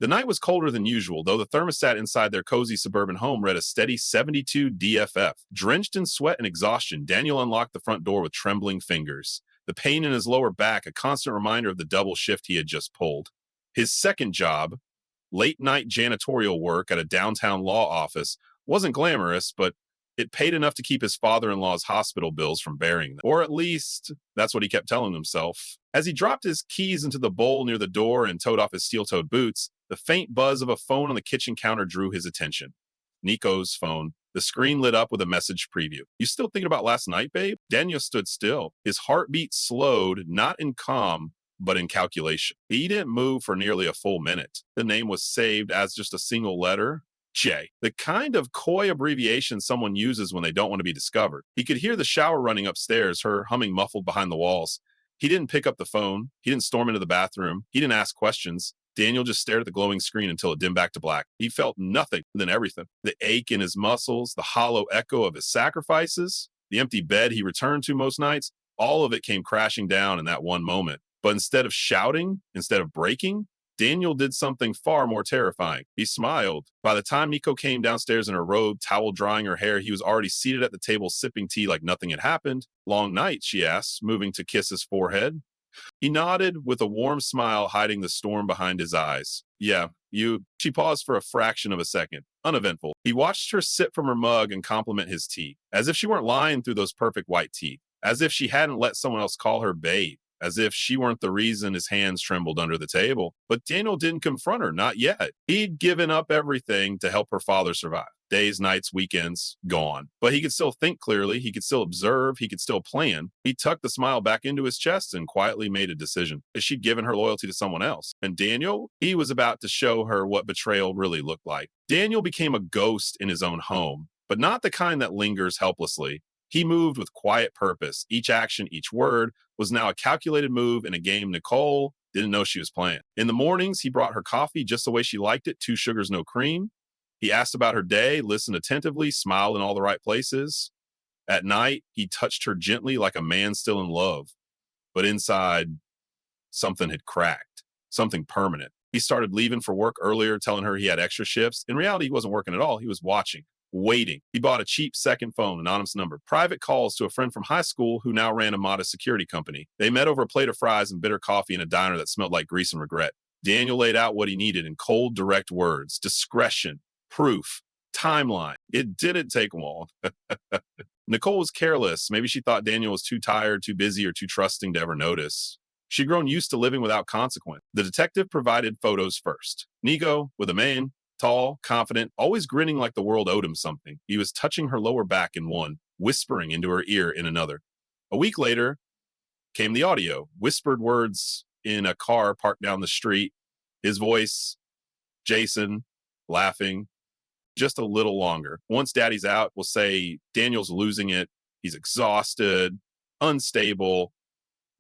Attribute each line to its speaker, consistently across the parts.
Speaker 1: The night was colder than usual, though the thermostat inside their cozy suburban home read a steady 72 DFF. Drenched in sweat and exhaustion, Daniel unlocked the front door with trembling fingers, the pain in his lower back a constant reminder of the double shift he had just pulled. His second job, late night janitorial work at a downtown law office, wasn't glamorous, but it paid enough to keep his father in law's hospital bills from bearing them. Or at least, that's what he kept telling himself. As he dropped his keys into the bowl near the door and toed off his steel toed boots, the faint buzz of a phone on the kitchen counter drew his attention. Nico's phone. The screen lit up with a message preview. You still thinking about last night, babe? Daniel stood still. His heartbeat slowed, not in calm, but in calculation. He didn't move for nearly a full minute. The name was saved as just a single letter. J, the kind of coy abbreviation someone uses when they don't want to be discovered. He could hear the shower running upstairs, her humming muffled behind the walls. He didn't pick up the phone. He didn't storm into the bathroom. He didn't ask questions. Daniel just stared at the glowing screen until it dimmed back to black. He felt nothing, then everything. The ache in his muscles, the hollow echo of his sacrifices, the empty bed he returned to most nights, all of it came crashing down in that one moment. But instead of shouting, instead of breaking, Daniel did something far more terrifying. He smiled. By the time Nico came downstairs in her robe, towel drying her hair, he was already seated at the table sipping tea like nothing had happened. Long night, she asked, moving to kiss his forehead. He nodded with a warm smile hiding the storm behind his eyes. Yeah, you. She paused for a fraction of a second. Uneventful. He watched her sip from her mug and compliment his tea, as if she weren't lying through those perfect white teeth, as if she hadn't let someone else call her babe, as if she weren't the reason his hands trembled under the table. But Daniel didn't confront her, not yet. He'd given up everything to help her father survive. Days, nights, weekends, gone. But he could still think clearly, he could still observe, he could still plan. He tucked the smile back into his chest and quietly made a decision. She'd given her loyalty to someone else. And Daniel, he was about to show her what betrayal really looked like. Daniel became a ghost in his own home, but not the kind that lingers helplessly. He moved with quiet purpose. Each action, each word was now a calculated move in a game Nicole didn't know she was playing. In the mornings, he brought her coffee just the way she liked it, 2 sugars, no cream. He asked about her day, listened attentively, smiled in all the right places. At night, he touched her gently like a man still in love. But inside, something had cracked, something permanent. He started leaving for work earlier, telling her he had extra shifts. In reality, he wasn't working at all. He was watching, waiting. He bought a cheap second phone, anonymous number, private calls to a friend from high school who now ran a modest security company. They met over a plate of fries and bitter coffee in a diner that smelled like grease and regret. Daniel laid out what he needed in cold, direct words: discretion, proof, timeline. It didn't take long. Nicole was careless. Maybe she thought Daniel was too tired, too busy, or too trusting to ever notice. She'd grown used to living without consequence. The detective provided photos first. Nico, with a mane, tall, confident, always grinning like the world owed him something. He was touching her lower back in one, whispering into her ear in another. A week later came the audio, whispered words in a car parked down the street. His voice, Jason, laughing, just a little longer. Once daddy's out, we'll say Daniel's losing it. He's exhausted, unstable.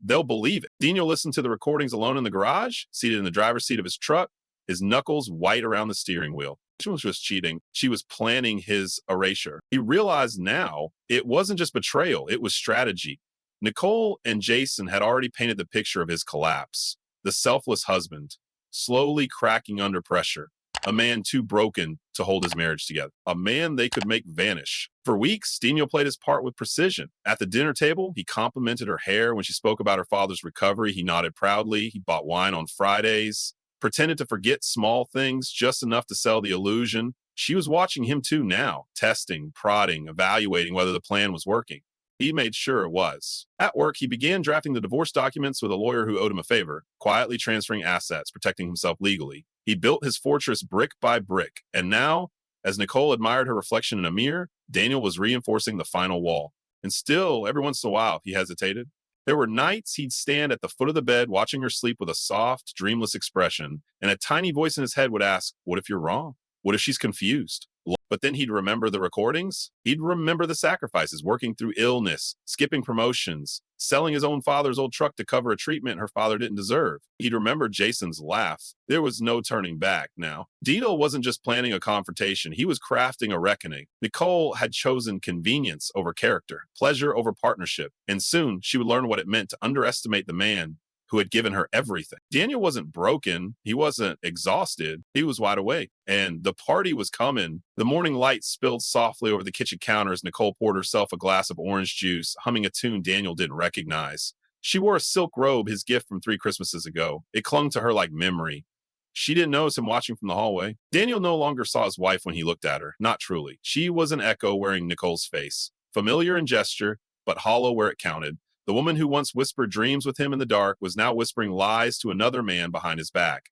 Speaker 1: They'll believe it. Daniel listened to the recordings alone in the garage, seated in the driver's seat of his truck, his knuckles white around the steering wheel. She was just cheating. She was planning his erasure. He realized now it wasn't just betrayal, it was strategy. Nicole and Jason had already painted the picture of his collapse. The selfless husband, slowly cracking under pressure. A man too broken to hold his marriage together. A man they could make vanish. For weeks, Daniel played his part with precision. At the dinner table, he complimented her hair. When she spoke about her father's recovery, he nodded proudly. He bought wine on Fridays, pretended to forget small things just enough to sell the illusion. She was watching him too now, testing, prodding, evaluating whether the plan was working. He made sure it was. At work, he began drafting the divorce documents with a lawyer who owed him a favor, quietly transferring assets, protecting himself legally. He built his fortress brick by brick, and now, as Nicole admired her reflection in a mirror, Daniel was reinforcing the final wall. And still, every once in a while, he hesitated. There were nights he'd stand at the foot of the bed watching her sleep with a soft, dreamless expression, and a tiny voice in his head would ask, what if you're wrong? What if she's confused? But then he'd remember the recordings. He'd remember the sacrifices, working through illness, skipping promotions, selling his own father's old truck to cover a treatment her father didn't deserve. He'd remember Jason's laugh. There was no turning back now. Dino wasn't just planning a confrontation. He was crafting a reckoning. Nicole had chosen convenience over character, pleasure over partnership, and soon she would learn what it meant to underestimate the man who had given her everything. Daniel wasn't broken. He wasn't exhausted. He was wide awake. And the party was coming. The morning light spilled softly over the kitchen counter as Nicole poured herself a glass of orange juice, humming a tune Daniel didn't recognize. She wore a silk robe, his gift from 3 Christmases ago. It clung to her like memory. She didn't notice him watching from the hallway. Daniel no longer saw his wife when he looked at her. Not truly. She was an echo wearing Nicole's face. Familiar in gesture, but hollow where it counted. The woman who once whispered dreams with him in the dark was now whispering lies to another man behind his back.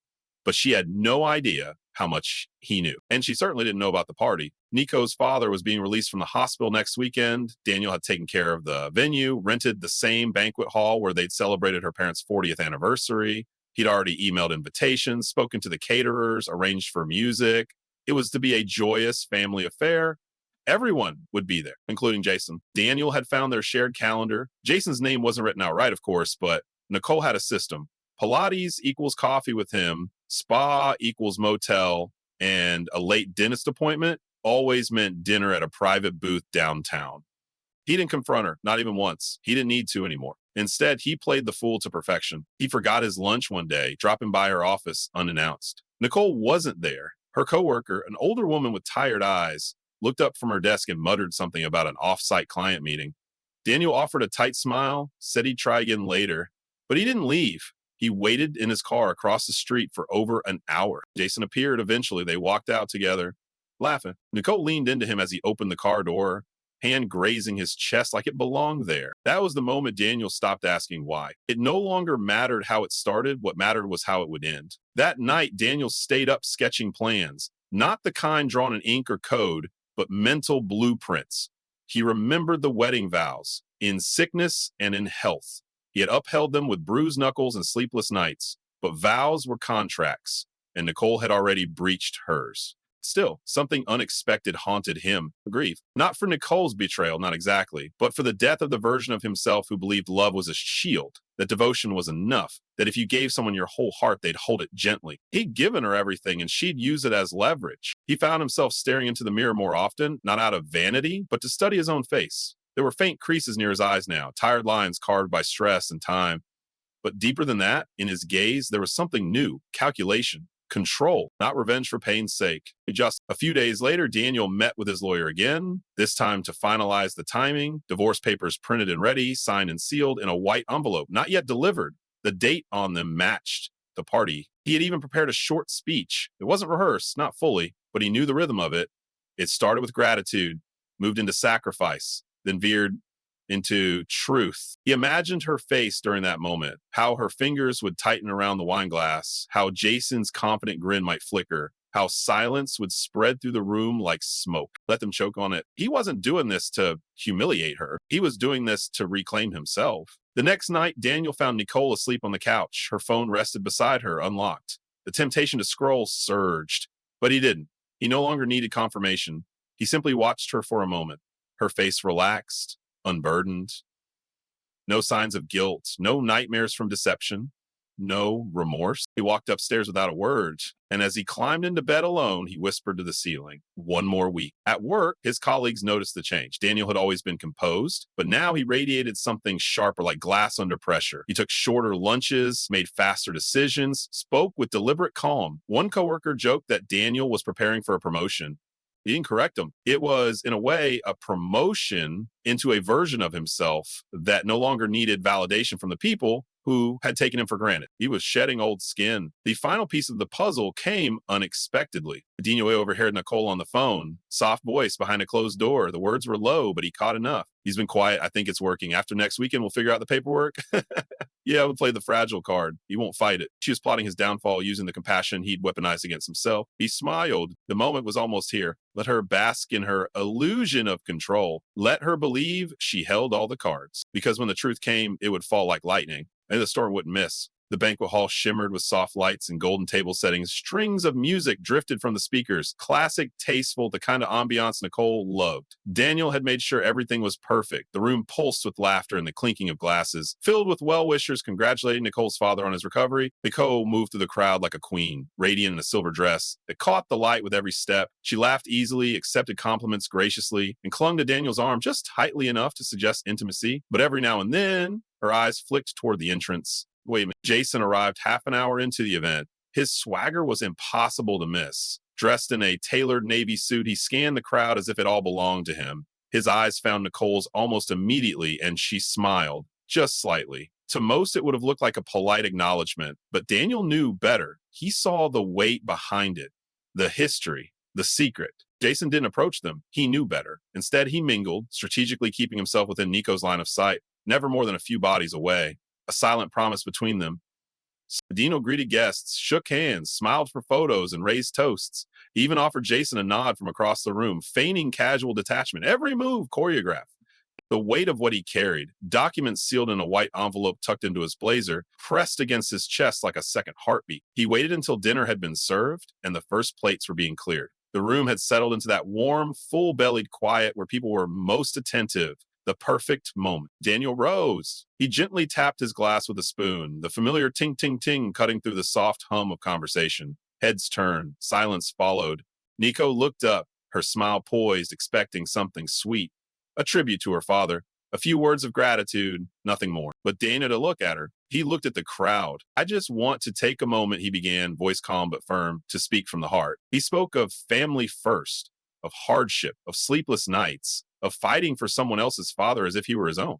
Speaker 1: But she had no idea how much he knew. And she certainly didn't know about the party. Nico's father was being released from the hospital next weekend. Daniel had taken care of the venue, rented the same banquet hall where they'd celebrated her parents' 40th anniversary. He'd already emailed invitations, spoken to the caterers, arranged for music. It was to be a joyous family affair. Everyone would be there, including Jason. Daniel had found their shared calendar. Jason's name wasn't written out right, of course, but Nicole had a system. Pilates equals coffee with him, spa equals motel, and a late dentist appointment always meant dinner at a private booth downtown. He didn't confront her, not even once. He didn't need to anymore. Instead, he played the fool to perfection. He forgot his lunch one day, dropping by her office unannounced. Nicole wasn't there. Her coworker, an older woman with tired eyes, looked up from her desk and muttered something about an off-site client meeting. Daniel offered a tight smile, said he'd try again later, but he didn't leave. He waited in his car across the street for over an hour. Jason appeared eventually. They walked out together, laughing. Nicole leaned into him as he opened the car door, hand grazing his chest like it belonged there. That was the moment Daniel stopped asking why. It no longer mattered how it started. What mattered was how it would end. That night, Daniel stayed up sketching plans, not the kind drawn in ink or code, but mental blueprints. He remembered the wedding vows in sickness and in health. He had upheld them with bruised knuckles and sleepless nights, but vows were contracts, and Nicole had already breached hers. Still, something unexpected haunted him, grief. Not for Nicole's betrayal, not exactly, but for the death of the version of himself who believed love was a shield, that devotion was enough, that if you gave someone your whole heart, they'd hold it gently. He'd given her everything, and she'd use it as leverage. He found himself staring into the mirror more often, not out of vanity, but to study his own face. There were faint creases near his eyes now, tired lines carved by stress and time. But deeper than that, in his gaze, there was something new, calculation. Control, not revenge for pain's sake. Just a few days later, Daniel met with his lawyer again, this time to finalize the timing. Divorce papers printed and ready, signed and sealed in a white envelope, not yet delivered. The date on them matched the party. He had even prepared a short speech. It wasn't rehearsed, not fully, but he knew the rhythm of it. It started with gratitude, moved into sacrifice, then veered into truth. He imagined her face during that moment, how her fingers would tighten around the wine glass, how Jason's confident grin might flicker, how silence would spread through the room like smoke. Let them choke on it. He wasn't doing this to humiliate her. He was doing this to reclaim himself. The next night, Daniel found Nicole asleep on the couch. Her phone rested beside her, unlocked. The temptation to scroll surged, but he didn't. He no longer needed confirmation. He simply watched her for a moment. Her face relaxed, unburdened, no signs of guilt, no nightmares from deception, no remorse. He walked upstairs without a word, and as he climbed into bed alone, he whispered to the ceiling, "One more week." At work, his colleagues noticed the change. Daniel had always been composed, but now he radiated something sharper, like glass under pressure. He took shorter lunches, made faster decisions, spoke with deliberate calm. One coworker joked that Daniel was preparing for a promotion. He didn't correct him. It was, in a way, a promotion into a version of himself that no longer needed validation from the people who had taken him for granted. He was shedding old skin. The final piece of the puzzle came unexpectedly. Daniel overheard Nicole on the phone. Soft voice behind a closed door. The words were low, but he caught enough. He's been quiet. I think it's working. After next weekend, we'll figure out the paperwork. Yeah, we'll play the fragile card. He won't fight it. She was plotting his downfall using the compassion he'd weaponized against himself. He smiled. The moment was almost here. Let her bask in her illusion of control. Let her believe she held all the cards. Because when the truth came, it would fall like lightning. And the storm wouldn't miss. The banquet hall shimmered with soft lights and golden table settings. Strings of music drifted from the speakers. Classic, tasteful, the kind of ambiance Nicole loved. Daniel had made sure everything was perfect. The room pulsed with laughter and the clinking of glasses. Filled with well-wishers congratulating Nicole's father on his recovery, Nicole moved through the crowd like a queen, radiant in a silver dress. It caught the light with every step. She laughed easily, accepted compliments graciously, and clung to Daniel's arm just tightly enough to suggest intimacy. But every now and then, her eyes flicked toward the entrance. Wait a minute. Jason arrived half an hour into the event. His swagger was impossible to miss. Dressed in a tailored navy suit, he scanned the crowd as if it all belonged to him. His eyes found Nicole's almost immediately, and she smiled, just slightly. To most, it would have looked like a polite acknowledgement, but Daniel knew better. He saw the weight behind it, the history, the secret. Jason didn't approach them. He knew better. Instead, he mingled, strategically keeping himself within Nico's line of sight, never more than a few bodies away. A silent promise between them. Dino greeted guests, shook hands, smiled for photos, and raised toasts. He even offered Jason a nod from across the room, feigning casual detachment. Every move choreographed. The weight of what he carried, documents sealed in a white envelope tucked into his blazer, pressed against his chest like a second heartbeat. He waited until dinner had been served and the first plates were being cleared. The room had settled into that warm, full-bellied quiet where people were most attentive. The perfect moment. Daniel rose. He gently tapped his glass with a spoon, the familiar ting-ting-ting cutting through the soft hum of conversation. Heads turned. Silence followed. Nico looked up, her smile poised, expecting something sweet. A tribute to her father. A few words of gratitude, nothing more. But Dana to look at her. He looked at the crowd. I just want to take a moment, he began, voice calm but firm, to speak from the heart. He spoke of family first, of hardship, of sleepless nights, of fighting for someone else's father as if he were his own.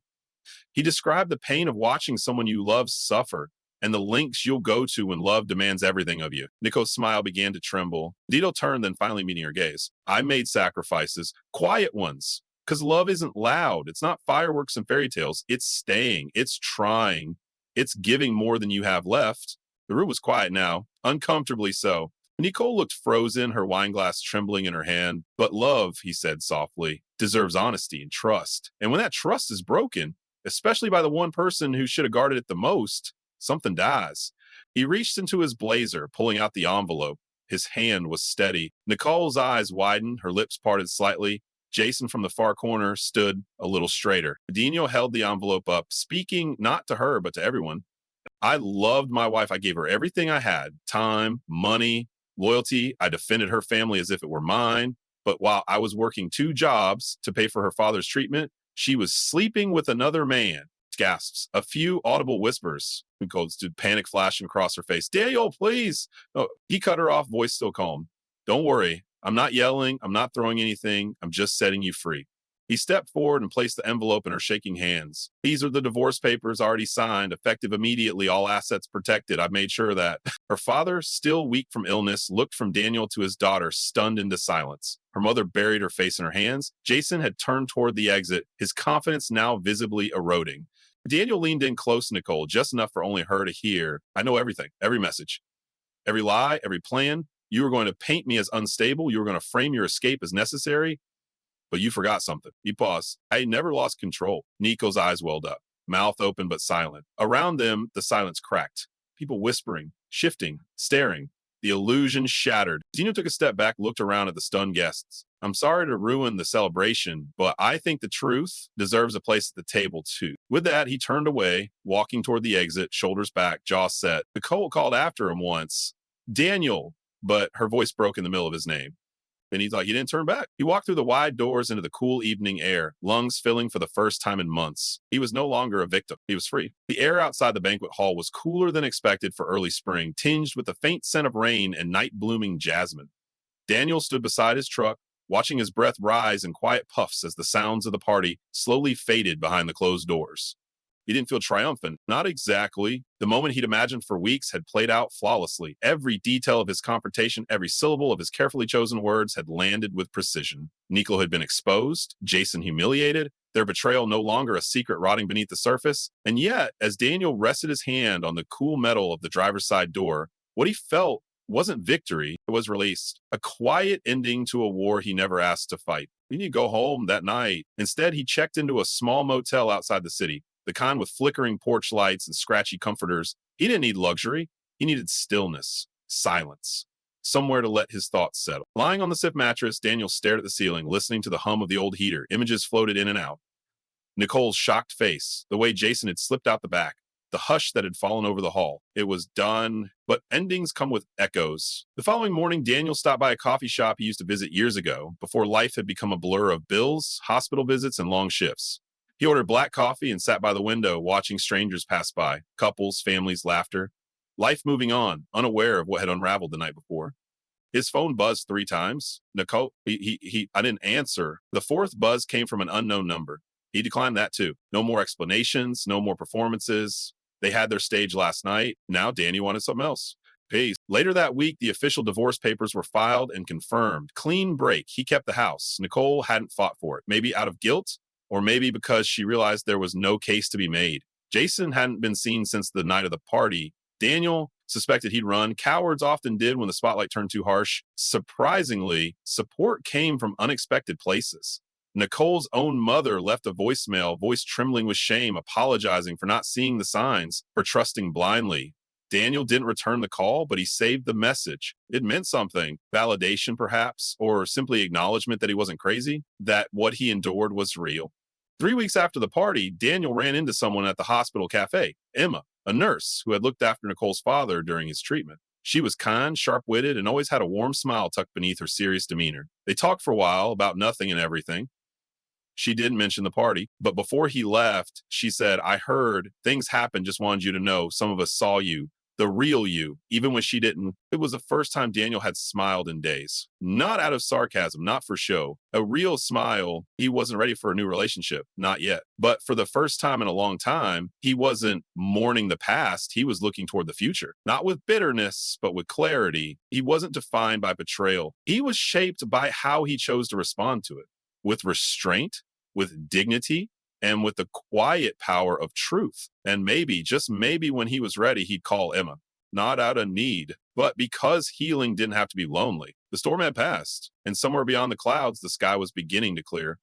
Speaker 1: He described the pain of watching someone you love suffer and the lengths you'll go to when love demands everything of you. Nico's smile began to tremble. Dito turned, then finally meeting her gaze. I made sacrifices, quiet ones, because love isn't loud. It's not fireworks and fairy tales. It's staying. It's trying. It's giving more than you have left. The room was quiet now, uncomfortably so. Nicole looked frozen, her wine glass trembling in her hand. But love, he said softly, deserves honesty and trust. And when that trust is broken, especially by the one person who should have guarded it the most, something dies. He reached into his blazer, pulling out the envelope. His hand was steady. Nicole's eyes widened, her lips parted slightly. Jason from the far corner stood a little straighter. Dino held the envelope up, speaking not to her, but to everyone. I loved my wife. I gave her everything I had, time, money, loyalty. I defended her family as if it were mine. But while I was working 2 jobs to pay for her father's treatment, she was sleeping with another man. Gasps, a few audible whispers. Nicole stood, panic flashing across her face. Daniel, please. No, he cut her off, voice still calm. Don't worry. I'm not yelling. I'm not throwing anything. I'm just setting you free. He stepped forward and placed the envelope in her shaking hands. These are the divorce papers already signed, effective immediately, all assets protected. I've made sure of that. Her father, still weak from illness, looked from Daniel to his daughter, stunned into silence. Her mother buried her face in her hands. Jason had turned toward the exit, his confidence now visibly eroding. Daniel leaned in close to Nicole, just enough for only her to hear. I know everything, every message, every lie, every plan. You were going to paint me as unstable. You were going to frame your escape as necessary. But you forgot something. He paused. I never lost control. Nico's eyes welled up, mouth open but silent. Around them, the silence cracked. People whispering, shifting, staring. The illusion shattered. Dino took a step back, looked around at the stunned guests. I'm sorry to ruin the celebration, but I think the truth deserves a place at the table too. With that, he turned away, walking toward the exit, shoulders back, jaw set. Nicole called after him once, Daniel, but her voice broke in the middle of his name. And he's like, he didn't turn back. He walked through the wide doors into the cool evening air, lungs filling for the first time in months. He was no longer a victim. He was free. The air outside the banquet hall was cooler than expected for early spring, tinged with a faint scent of rain and night-blooming jasmine. Daniel stood beside his truck, watching his breath rise in quiet puffs as the sounds of the party slowly faded behind the closed doors. He didn't feel triumphant. Not exactly. The moment he'd imagined for weeks had played out flawlessly. Every detail of his confrontation, every syllable of his carefully chosen words had landed with precision. Nico had been exposed, Jason humiliated, their betrayal no longer a secret rotting beneath the surface. And yet, as Daniel rested his hand on the cool metal of the driver's side door, what he felt wasn't victory, it was release. A quiet ending to a war he never asked to fight. He didn't go home that night. Instead, he checked into a small motel outside the city. The kind with flickering porch lights and scratchy comforters. He didn't need luxury. He needed stillness, silence, somewhere to let his thoughts settle. Lying on the stiff mattress, Daniel stared at the ceiling, listening to the hum of the old heater. Images floated in and out. Nicole's shocked face, the way Jason had slipped out the back, the hush that had fallen over the hall. It was done, but endings come with echoes. The following morning, Daniel stopped by a coffee shop he used to visit years ago, before life had become a blur of bills, hospital visits, and long shifts. He ordered black coffee and sat by the window, watching strangers pass by, couples, families, laughter. Life moving on, unaware of what had unraveled the night before. His phone buzzed 3 times. Nicole, I didn't answer. The fourth buzz came from an unknown number. He declined that too. No more explanations, no more performances. They had their stage last night. Now Danny wanted something else. Peace. Later that week, the official divorce papers were filed and confirmed. Clean break. He kept the house. Nicole hadn't fought for it, maybe out of guilt, or maybe because she realized there was no case to be made. Jason hadn't been seen since the night of the party. Daniel suspected he'd run. Cowards often did when the spotlight turned too harsh. Surprisingly, support came from unexpected places. Nicole's own mother left a voicemail, voice trembling with shame, apologizing for not seeing the signs, for trusting blindly. Daniel didn't return the call, but he saved the message. It meant something, validation perhaps, or simply acknowledgement that he wasn't crazy, that what he endured was real. 3 weeks after the party, Daniel ran into someone at the hospital cafe, Emma, a nurse who had looked after Nicole's father during his treatment. She was kind, sharp-witted, and always had a warm smile tucked beneath her serious demeanor. They talked for a while about nothing and everything. She didn't mention the party, but before he left, she said, I heard things happened, just wanted you to know. Some of us saw you, the real you, even when she didn't. It was the first time Daniel had smiled in days. Not out of sarcasm, not for show. A real smile. He wasn't ready for a new relationship, not yet. But for the first time in a long time, he wasn't mourning the past. He was looking toward the future, not with bitterness, but with clarity. He wasn't defined by betrayal. He was shaped by how he chose to respond to it, with restraint, with dignity, and with the quiet power of truth. And maybe, just maybe when he was ready, he'd call Emma, not out of need, but because healing didn't have to be lonely. The storm had passed, and somewhere beyond the clouds, the sky was beginning to clear.